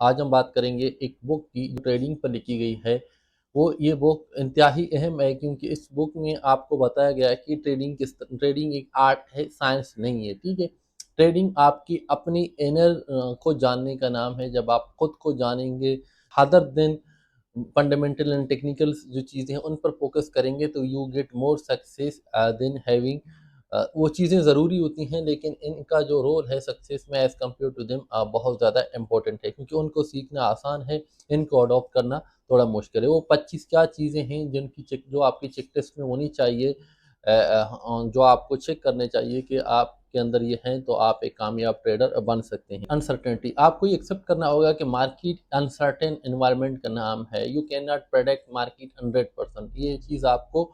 आज हम बात करेंगे एक बुक की जो ट्रेडिंग पर लिखी गई है। वो ये बुक इंतहाई अहम है क्योंकि इस बुक में आपको बताया गया है कि ट्रेडिंग एक आर्ट है, साइंस नहीं है, ठीक है? ट्रेडिंग आपकी अपनी इनर को जानने का नाम है। जब आप खुद को जानेंगे, other than fundamental and technical जो चीज़ें हैं उन पर फोकस करेंगे तो you get more success than having. वो चीज़ें ज़रूरी होती हैं लेकिन इनका जो रोल है सक्सेस में एज़ कम्पेयर टू देम बहुत ज़्यादा इम्पोर्टेंट है क्योंकि उनको सीखना आसान है, इनको अडॉप्ट करना थोड़ा मुश्किल है। वो 25 क्या चीज़ें हैं जिनकी चेक जो आपकी चेक लिस्ट में होनी चाहिए, जो आपको चेक करने चाहिए कि आपके अंदर ये हैं तो आप एक कामयाब ट्रेडर बन सकते हैं। अनसर्टेनिटी आपको ये एक्सेप्ट करना होगा कि मार्केट अनसर्टेन एनवायरनमेंट का नाम है। You can not predict market 100%। ये चीज़ आपको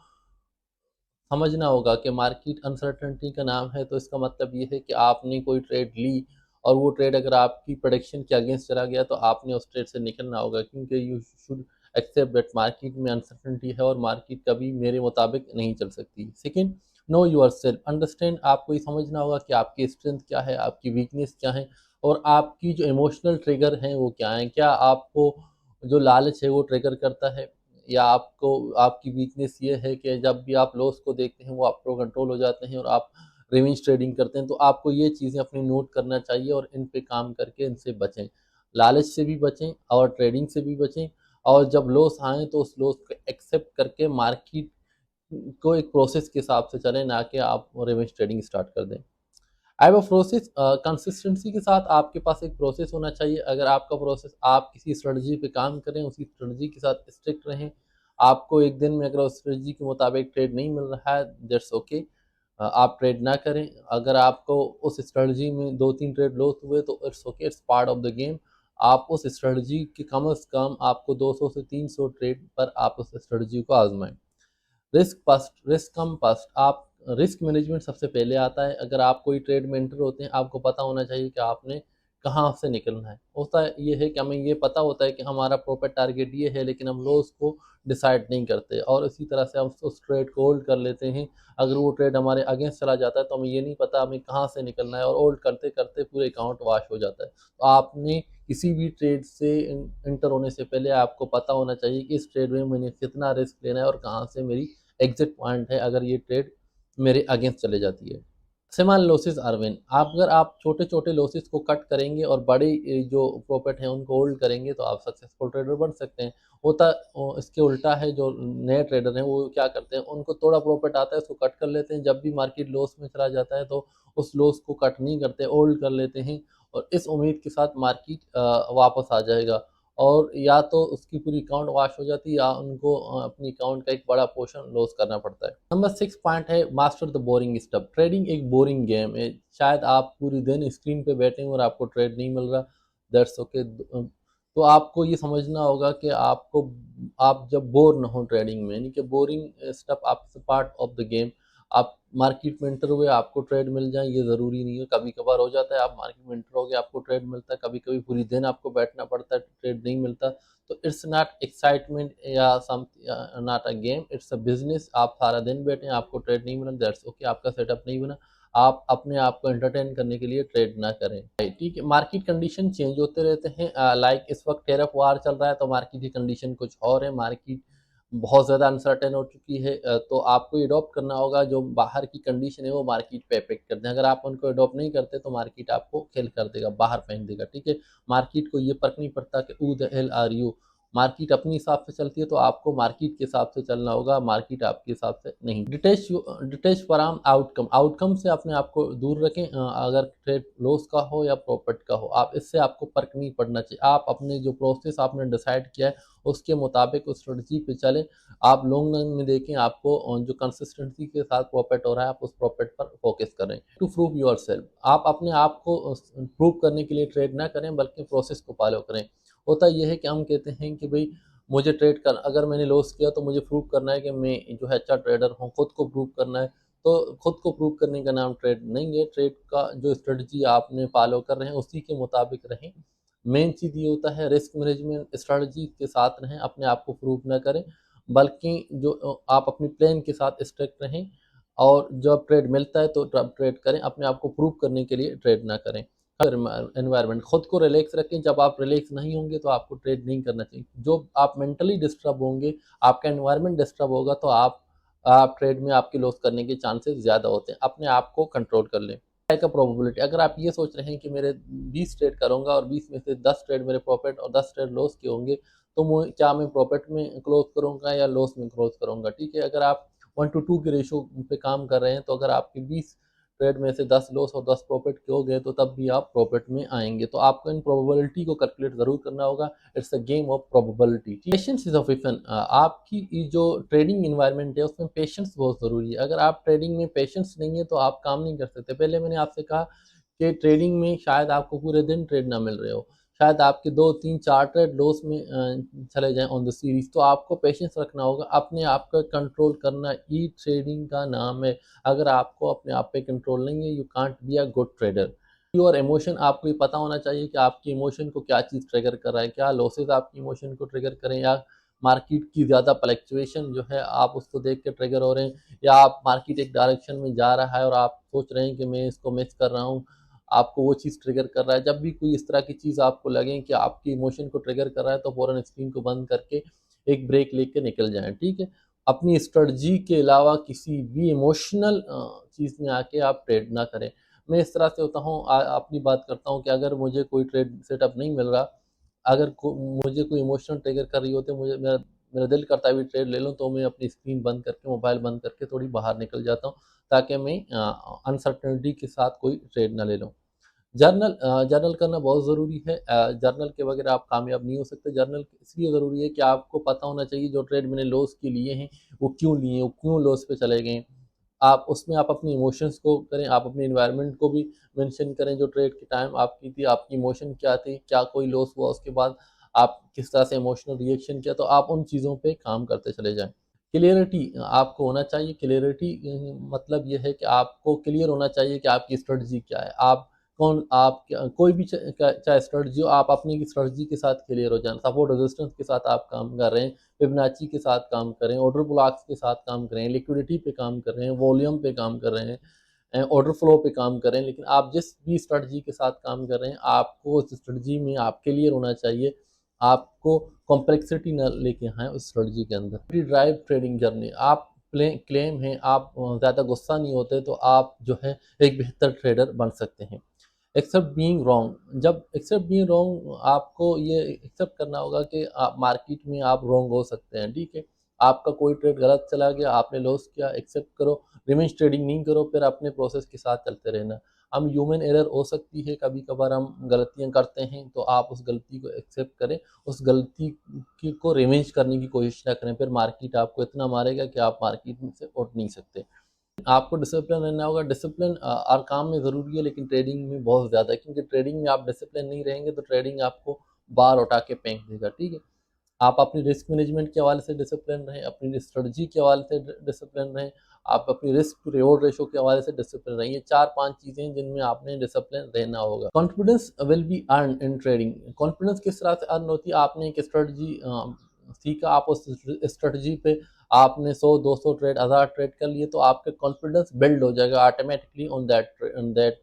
समझना होगा कि मार्केट अनसर्टेनिटी का नाम है तो इसका मतलब ये है कि आपने कोई ट्रेड ली और वो ट्रेड अगर आपकी प्रेडिक्शन के अगेंस्ट चला गया तो आपने उस ट्रेड से निकलना होगा क्योंकि you should accept that market में अनसर्टेनिटी है और मार्केट कभी मेरे मुताबिक नहीं चल सकती। Second, know yourself understand. आपको ये समझना होगा कि आपकी स्ट्रेंथ क्या है, आपकी वीकनेस क्या है और आपकी जो इमोशनल ट्रिगर हैं वो क्या हैं। क्या आपको जो लालच है वो ट्रिगर करता है या आपको आपकी वीकनेस ये है कि जब भी आप लॉस को देखते हैं वो आप पर कंट्रोल हो जाते हैं और आप रिवेंज ट्रेडिंग करते हैं। तो आपको ये चीज़ें अपनी नोट करना चाहिए और इन पे काम करके इनसे बचें। लालच से भी बचें और ट्रेडिंग से भी बचें और जब लॉस आए तो उस लॉस को एक्सेप्ट करके मार्केट को एक प्रोसेस के हिसाब से चलें, ना कि आप रिवेंज ट्रेडिंग स्टार्ट कर दें। I have a process. Consistency के साथ आपके पास एक प्रोसेस होना चाहिए। अगर आपका प्रोसेस आप किसी स्ट्रेटजी पे काम करें, उसी स्ट्रेटजी के साथ स्ट्रिक्ट रहें। आपको एक दिन में अगर उस स्ट्रेटजी के मुताबिक ट्रेड नहीं मिल रहा है, दैट्स ओके। आप ट्रेड ना करें। अगर आपको उस स्ट्रेटजी में 2-3 ट्रेड लॉस हुए तो it's okay, it's part of the game. आप उस स्ट्रेटजी के कम से कम आपको 200 से 300 ट्रेड पर आप उस स्ट्रेटजी को आजमाएं। रिस्क फर्स्ट, रिस्क कम फर्स्ट। आप रिस्क मैनेजमेंट सबसे पहले आता है। अगर आप कोई ट्रेड में एंटर होते हैं, आपको पता होना चाहिए कि आपने कहाँ से निकलना है। होता है ये है कि हमें ये पता होता है कि हमारा प्रॉफिट टारगेट ये है लेकिन हम लॉस को डिसाइड नहीं करते और इसी तरह से हम उस ट्रेड को होल्ड कर लेते हैं। अगर वो ट्रेड हमारे अगेंस्ट चला जाता है तो हमें ये नहीं पता हमें कहाँ से निकलना है और होल्ड करते करते पूरे अकाउंट वॉश हो जाता है। तो आपने किसी भी ट्रेड से एंटर होने से पहले आपको पता होना चाहिए कि इस ट्रेड में मैंने कितना रिस्क लेना है और कहाँ से मेरी एग्जिट पॉइंट है अगर ये ट्रेड मेरे अगेंस्ट चले जाती है। Small losses are win. आप अगर आप छोटे-छोटे लॉसेस को कट करेंगे और बड़े जो प्रॉफिट हैं उनको होल्ड करेंगे तो आप सक्सेसफुल ट्रेडर बन सकते हैं। होता इसके उल्टा है, जो नए ट्रेडर हैं वो क्या करते हैं, उनको थोड़ा प्रॉफिट आता है उसको कट कर लेते हैं। जब भी मार्केट लॉस में चला जाता है तो उस लॉस को कट नहीं करते, होल्ड कर लेते हैं और इस उम्मीद के साथ मार्केट वापस आ जाएगा और या तो उसकी पूरी अकाउंट वॉश हो जाती है या उनको अपनी अकाउंट का एक बड़ा पोर्शन लॉस करना पड़ता है। नंबर 6 पॉइंट है master the boring stuff. Trading एक बोरिंग गेम है। शायद आप पूरी दिन स्क्रीन पे बैठे हैं और आपको ट्रेड नहीं मिल रहा, दैट्स ओके। तो आपको ये समझना होगा कि आप जब बोर ना हो ट्रेडिंग में, यानी कि बोरिंग स्टफ आप पार्ट ऑफ द गेम। आप मार्केट में एंटर हुए, आपको ट्रेड मिल जाए ये ज़रूरी नहीं है। कभी-कभार हो जाता है आप मार्केट में एंटर हो गए, आपको ट्रेड मिलता है, कभी-कभी पूरी दिन आपको बैठना पड़ता है, ट्रेड नहीं मिलता। तो इट्स नॉट एक्साइटमेंट या not a game, it's a business. आप सारा दिन बैठे हैं, आपको ट्रेड नहीं मिला, दैट्स ओके, आपका सेटअप नहीं बना। आप अपने आप को एंटरटेन करने के लिए ट्रेड ना करें। ठीक है, मार्केट कंडीशन चेंज होते रहते हैं। लाइक इस वक्त टेरिफ वार चल रहा है तो मार्केट की कंडीशन कुछ और है। मार्केट बहुत ज़्यादा अनसर्टेन हो चुकी है। तो आपको एडॉप्ट करना होगा जो बाहर की कंडीशन है वो मार्केट पे इफेक्ट करते हैं। अगर आप उनको एडॉप्ट नहीं करते तो मार्केट आपको खेल कर देगा, बाहर फेंक देगा। ठीक है, मार्केट को ये फर्क नहीं पड़ता कि who the hell are you. Market अपने हिसाब से चलती है तो आपको मार्केट के हिसाब से चलना होगा, मार्केट आपके हिसाब से नहीं। Detach from outcome. आउटकम से अपने आप को दूर रखें। अगर ट्रेड लॉस का हो या प्रॉफिट का हो, आप इससे आपको फर्क नहीं पड़ना चाहिए। आप अपने जो प्रोसेस आपने डिसाइड किया है उसके मुताबिक उस स्ट्रेटजी पे चले। आप लॉन्ग रन में देखें आपको जो कंसिस्टेंसी के साथ प्रॉफिट हो रहा है आप उस प्रॉफिट पर फोकस करें। To prove yourself. आप अपने आप को प्रूव करने के लिए ट्रेड ना करें बल्कि प्रोसेस को फॉलो करें। होता यह है कि हम कहते हैं कि भाई मुझे ट्रेड कर, अगर मैंने लॉस किया तो मुझे प्रूव करना है कि मैं जो है अच्छा ट्रेडर हूँ, खुद को प्रूव करना है। तो खुद को प्रूव करने का नाम ट्रेड नहीं है। ट्रेड का जो स्ट्रेटजी आपने फॉलो कर रहे हैं उसी के मुताबिक रहें। मेन चीज़ ये होता है रिस्क मैनेजमेंट स्ट्रेटजी के साथ रहें, अपने आप को प्रूव ना करें बल्कि जो आप अपनी प्लान के साथ स्ट्रिक्ट रहें और जब ट्रेड मिलता है तो ट्रेड करें, अपने आप को प्रूव करने के लिए ट्रेड ना करें। एनवायरनमेंट, खुद को रिलैक्स रखें। जब आप रिलैक्स नहीं होंगे तो आपको ट्रेड नहीं करना चाहिए। जो आप मेंटली डिस्टर्ब होंगे, आपका एनवायरनमेंट डिस्टर्ब होगा, तो आप ट्रेड में आपके लॉस करने के चांसेस ज़्यादा होते हैं। अपने आप को कंट्रोल कर लें। का प्रोबेबिलिटी, अगर आप ये सोच रहे हैं कि मेरे 20 ट्रेड करूंगा और 20 में से 10 ट्रेड मेरे प्रॉफिट और 10 ट्रेड लॉस के होंगे, तो क्या मैं प्रॉफिट में क्लोज करूंगा या लॉस में क्लोज करूंगा? ठीक है, अगर आप 1:2 के रेशो पे काम कर रहे हैं, तो अगर आपके 20 ट्रेड में से 10 लॉस और 10 प्रॉफिट के हो गए, तो तब भी आप प्रॉफिट में आएंगे। तो आपको इन प्रोबेबिलिटी को कैलकुलेट जरूर करना होगा। It's a game of probability. Patience is of इफन। आपकी जो ट्रेडिंग इन्वायरमेंट है उसमें पेशेंस बहुत ज़रूरी है। अगर आप ट्रेडिंग में पेशेंस नहीं है तो आप काम नहीं कर सकते। पहले मैंने आपसे कहा कि ट्रेडिंग में शायद आपको पूरे दिन ट्रेड ना मिल रहे हो, शायद आपके 2 3 4 ट्रेड लॉस में चले जाएं ऑन द सीरीज, तो आपको पेशेंस रखना होगा। अपने आप का कंट्रोल करना ही ट्रेडिंग का नाम है। अगर आपको अपने आप पे कंट्रोल नहीं है, you can't be a good trader. और इमोशन, आपको ये पता होना चाहिए कि आपकी इमोशन को क्या चीज़ ट्रिगर कर रहा है। क्या लॉसेस आपकी इमोशन को ट्रिगर करें, या मार्केट की ज़्यादा फ्लक्चुएशन जो है आप उसको देख के ट्रिगर हो रहे हैं, या आप मार्केट एक डायरेक्शन में जा रहा है और आप सोच रहे हैं कि मैं इसको मिस कर रहा हूँ, आपको वो चीज़ ट्रिगर कर रहा है। जब भी कोई इस तरह की चीज़ आपको लगे कि आपकी इमोशन को ट्रिगर कर रहा है, तो फ़ौरन स्क्रीन को बंद करके एक ब्रेक लेके निकल जाएं। ठीक है, अपनी स्ट्रेटजी के अलावा किसी भी इमोशनल चीज़ में आके आप ट्रेड ना करें। मैं इस तरह से होता हूँ, अपनी बात करता हूँ कि अगर मुझे कोई ट्रेड सेटअप नहीं मिल रहा, अगर मुझे कोई इमोशनल ट्रिगर कर रही होती है, मुझे मेरा मेरा दिल करता है भी ट्रेड ले लूँ, तो मैं अपनी स्क्रीन बंद करके, मोबाइल बंद करके थोड़ी बाहर निकल जाता हूँ, ताकि मैं अनसर्टेनिटी के साथ कोई ट्रेड ना ले लूँ। जर्नल करना बहुत ज़रूरी है। जर्नल के बगैर आप कामयाब नहीं हो सकते। जर्नल इसलिए ज़रूरी है कि आपको पता होना चाहिए जो ट्रेड मैंने लॉस के लिए हैं वो क्यों लिए, वो क्यों लॉस पे चले गए। आप उसमें आप अपनी इमोशंस को करें, आप अपने एनवायरनमेंट को भी मेंशन करें। जो ट्रेड के टाइम आपकी थी, आपकी इमोशन क्या थी, क्या कोई लॉस हुआ उसके बाद आप किस तरह से इमोशनल रिएक्शन किया, तो आप उन चीज़ों पे काम करते चले जाएँ। क्लियरिटी आपको होना चाहिए। क्लियरिटी मतलब ये है कि आपको क्लियर होना चाहिए कि आपकी स्ट्रेटजी क्या है। आप कोई भी चाहे स्ट्रेटजी हो, आप अपनी स्ट्रेटजी के साथ क्लियर हो जाए। सपोर्ट रेजिस्टेंस के साथ आप काम कर रहे हैं, फिबोनाची के साथ काम कर रहे हैं, ऑर्डर ब्लॉक्स के साथ काम कर रहे हैं, लिक्विडिटी पे काम कर रहे हैं, वॉल्यूम पे काम कर रहे हैं, ऑर्डर फ्लो पे काम कर रहे हैं। लेकिन आप जिस भी स्ट्रेटजी के साथ काम कर रहे हैं, आपको उस स्ट्रेटजी में आप क्लियर होना चाहिए। आपको कॉम्प्लेक्सिटी न लेके आए उस स्ट्रेटजी के अंदर। ड्राइव ट्रेडिंग जर्नी, आप क्लेम है, आप ज़्यादा गुस्सा नहीं होते, तो आप जो है एक बेहतर ट्रेडर बन सकते हैं। एक्सेप्ट बीइंग रॉन्ग, जब एक्सेप्ट बीइंग रॉन्ग, आपको ये एक्सेप्ट करना होगा कि आप मार्केट में आप रॉन्ग हो सकते हैं। ठीक है, आपका कोई ट्रेड गलत चला गया, आपने लॉस किया, एक्सेप्ट करो, रिवेंज ट्रेडिंग नहीं करो, फिर अपने प्रोसेस के साथ चलते रहना। हम ह्यूमन एरर हो सकती है, कभी कभार हम गलतियां करते हैं, तो आप उस गलती को एक्सेप्ट करें, उस गलती को रिवेंज करने की कोशिश ना करें। फिर मार्केट आपको इतना मारेगा कि आप मार्केट से उठ नहीं सकते। आपको डिसिप्लिन रहना होगा। डिसिप्लिन हर काम में ज़रूरी है, लेकिन ट्रेडिंग में बहुत ज़्यादा है, क्योंकि ट्रेडिंग में आप डिसिप्लिन नहीं रहेंगे तो ट्रेडिंग आपको बार उठा के फेंक देगा। ठीक है, आप अपनी रिस्क मैनेजमेंट के हवाले से डिसिप्लिन रहें, अपनी स्ट्रेटजी के हवाले से डिसिप्लिन रहें, आप अपनी रिस्क टू रिवॉर्ड रेशो के हवाले से डिसिप्लिन रहें। ये 4 5 चीज़ें हैं जिनमें आपने डिसिप्लिन रहना होगा। Confidence will be earn in trading. Confidence किस तरह से अर्न होती है? आपने एक स्ट्रेटजी सीखा, आप उस स्ट्रेटजी पे आपने 100 200 ट्रेड 1000 ट्रेड कर लिए, तो आपका कॉन्फिडेंस बिल्ड हो जाएगा ऑटोमेटिकली ऑन दैट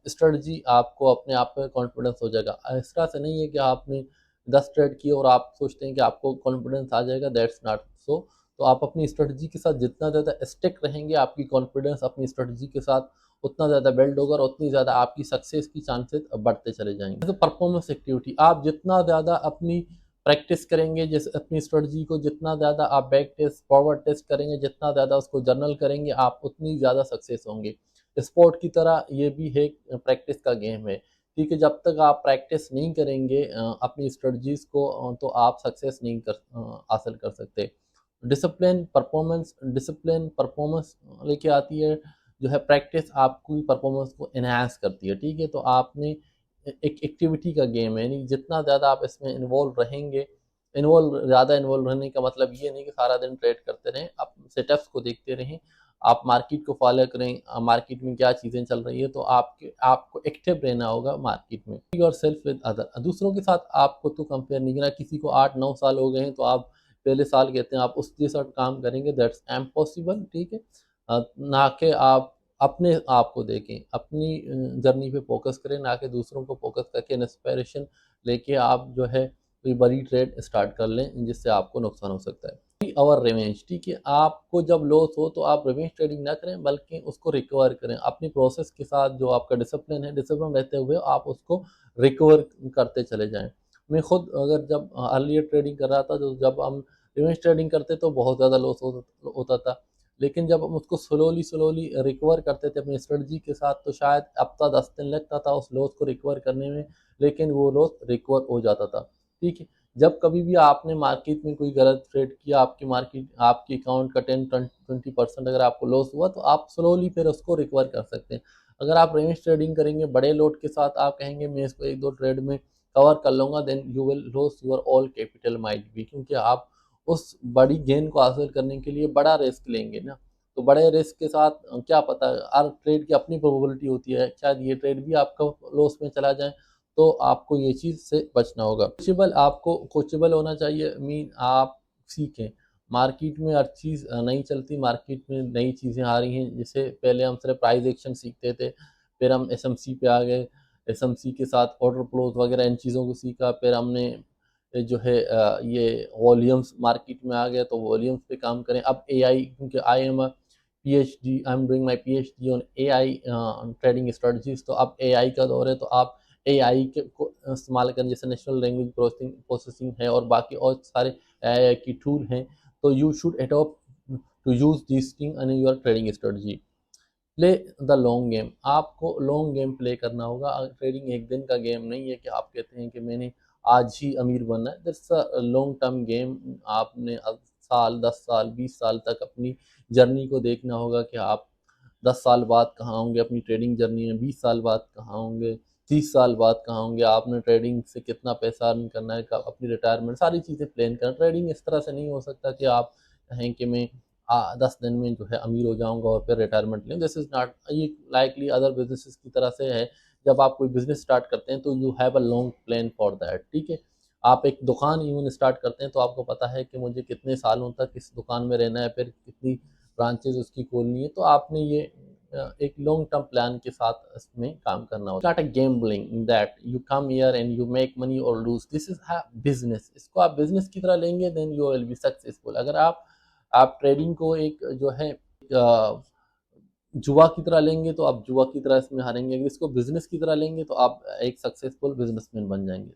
स्ट्रेटजी। आपको अपने आप पे कॉन्फिडेंस हो जाएगा। इस तरह से नहीं है कि आपने 10 ट्रेड किए और आप सोचते हैं कि आपको कॉन्फिडेंस आ जाएगा, दैट्स नॉट सो। तो आप अपनी स्ट्रेटजी के साथ जितना ज़्यादा स्टिक रहेंगे, आपकी कॉन्फिडेंस अपनी स्ट्रेटजी के साथ उतना ज़्यादा बिल्ड होगा और उतनी ज़्यादा आपकी सक्सेस की चांसेस बढ़ते चले जाएंगे। जैसे परफॉर्मेंस एक्टिविटी, आप जितना ज़्यादा अपनी प्रैक्टिस करेंगे, जैसे अपनी स्ट्रेटजी को जितना ज़्यादा आप बैक टेस्ट फॉरवर्ड टेस्ट करेंगे, जितना ज़्यादा उसको जर्नल करेंगे, आप उतनी ज़्यादा सक्सेस होंगे। स्पोर्ट की तरह ये भी है, प्रैक्टिस का गेम है। ठीक है, जब तक आप प्रैक्टिस नहीं करेंगे अपनी स्ट्रेटजीज को, तो आप सक्सेस नहीं हासिल कर सकते। डिसिप्लिन परफॉर्मेंस लेके आती है। जो है प्रैक्टिस आपकी परफॉर्मेंस को एनहांस करती है। ठीक है, तो आपने एक एक्टिविटी का गेम है, यानी जितना ज़्यादा आप इसमें इन्वॉल्व रहेंगे, ज़्यादा इन्वॉल्व रहने का मतलब ये नहीं कि सारा दिन ट्रेड करते रहें। आप सेटअप्स को देखते रहें, आप मार्केट को फॉलो करें, मार्केट में क्या चीज़ें चल रही है, तो आपको एक्टिव रहना होगा मार्केट में। योर सेल्फ विद अदर, दूसरों के साथ आपको तो कंपेयर नहीं करना। किसी को 8 9 साल हो गए हैं, तो आप पहले साल कहते हैं आप उस जैसा काम करेंगे, दैट्स इम्पॉसिबल। ठीक है, ना कि आप अपने आप को देखें, अपनी जर्नी पे फोकस करें, ना कि दूसरों को फोकस करके इंस्पिरेशन लेके आप जो है कोई बड़ी ट्रेड स्टार्ट कर लें जिससे आपको नुकसान हो सकता है। और रिवेंज, ठीक है, आपको जब लॉस हो तो आप रिवेंज ट्रेडिंग ना करें बल्कि उसको रिकवर करें अपनी प्रोसेस के साथ। जो आपका डिसिप्लिन है, डिसिप्लिन रहते हुए आप उसको रिकवर करते चले जाएं। मैं खुद अगर जब अर्लियर ट्रेडिंग कर रहा था, तो जब हम रिवेंज ट्रेडिंग करते तो बहुत ज़्यादा लॉस होता था, लेकिन जब हम उसको स्लोली स्लोली रिकवर करते थे अपनी स्ट्रेटजी के साथ, तो शायद हफ्ता 10 दिन लगता था उस लॉस को रिकवर करने में, लेकिन वो लॉस रिकवर हो जाता था। ठीक है, जब कभी भी आपने मार्केट में कोई गलत ट्रेड किया, आपकी अकाउंट का 10-20% अगर आपको लॉस हुआ, तो आप स्लोली फिर उसको रिकवर कर सकते हैं। अगर आप रेंज ट्रेडिंग करेंगे बड़े लोड के साथ, आप कहेंगे मैं इसको 1-2 ट्रेड में कवर कर लूंगा, then you will loss your all capital might be, क्योंकि आप उस बड़ी गेन को हासिल करने के लिए बड़ा रिस्क लेंगे ना। तो बड़े रिस्क के साथ क्या पता, हर ट्रेड की अपनी प्रोबेबिलिटी होती है, शायद ये ट्रेड भी आपका लॉस में चला जाए, तो आपको ये चीज़ से बचना होगा। आपको कोचेबल होना चाहिए, मीन आप सीखें। मार्केट में हर चीज़ नहीं चलती, मार्केट में नई चीज़ें आ रही हैं। जैसे पहले हम सिर्फ प्राइस एक्शन सीखते थे, फिर हम एसएमसी पे आ गए, एसएमसी के साथ ऑर्डर फ्लोज वगैरह इन चीज़ों को सीखा, फिर हमने जो है ये वॉल्यूम्स मार्केट में आ गया, तो वॉल्यूम्स पे काम करें। अब एआई, क्योंकि I am doing my PhD on AI trading strategies, तो अब एआई का दौर है, तो आप एआई के को इस्तेमाल करें, जैसे नेशनल लैंग्वेज प्रोसेसिंग है और बाकी और सारे एआई की टूल हैं, तो you should adopt to use this thing in your trading strategy. Play the long game, आपको लॉन्ग गेम प्ले करना होगा। ट्रेडिंग एक दिन का गेम नहीं है कि आप कहते हैं कि मैंने आज ही अमीर बनना है। That's a long term game. आपने अब साल 10 साल 20 साल तक अपनी जर्नी को देखना होगा कि आप 10 साल बाद कहाँ होंगे अपनी ट्रेडिंग जर्नी में, 20 साल बाद कहाँ होंगे, 30 साल बाद कहाँ होंगे, आपने ट्रेडिंग से कितना पैसा अर्न करना है, अपनी रिटायरमेंट, सारी चीज़ें प्लान करना। ट्रेडिंग इस तरह से नहीं हो सकता कि आप कहें कि मैं 10 दिन में जो है अमीर हो जाऊंगा और फिर रिटायरमेंट लें। दिस इज नॉट ये लाइकली अदर बिजनेसेस की तरह से है। जब आप कोई बिजनेस स्टार्ट करते हैं तो you have a long plan for that, ठीक है। आप एक दुकान इवन स्टार्ट करते हैं तो आपको पता है कि मुझे कितने सालों तक इस दुकान में रहना है, फिर कितनी ब्रांचेज उसकी खोलनी है, तो आपने ये एक लॉन्ग टर्म प्लान के साथ इसमें काम करना होता है। Start a gambling that you come here and you make money और लूज, दिस इज बिजनेस। इसको आप बिजनेस की तरह लेंगे, then you will be successful. अगर आप ट्रेडिंग को एक जो है जुआ की तरह लेंगे, तो आप जुआ की तरह इसमें हारेंगे। अगर इसको बिजनेस की तरह लेंगे तो आप एक सक्सेसफुल बिजनेसमैन बन जाएंगे।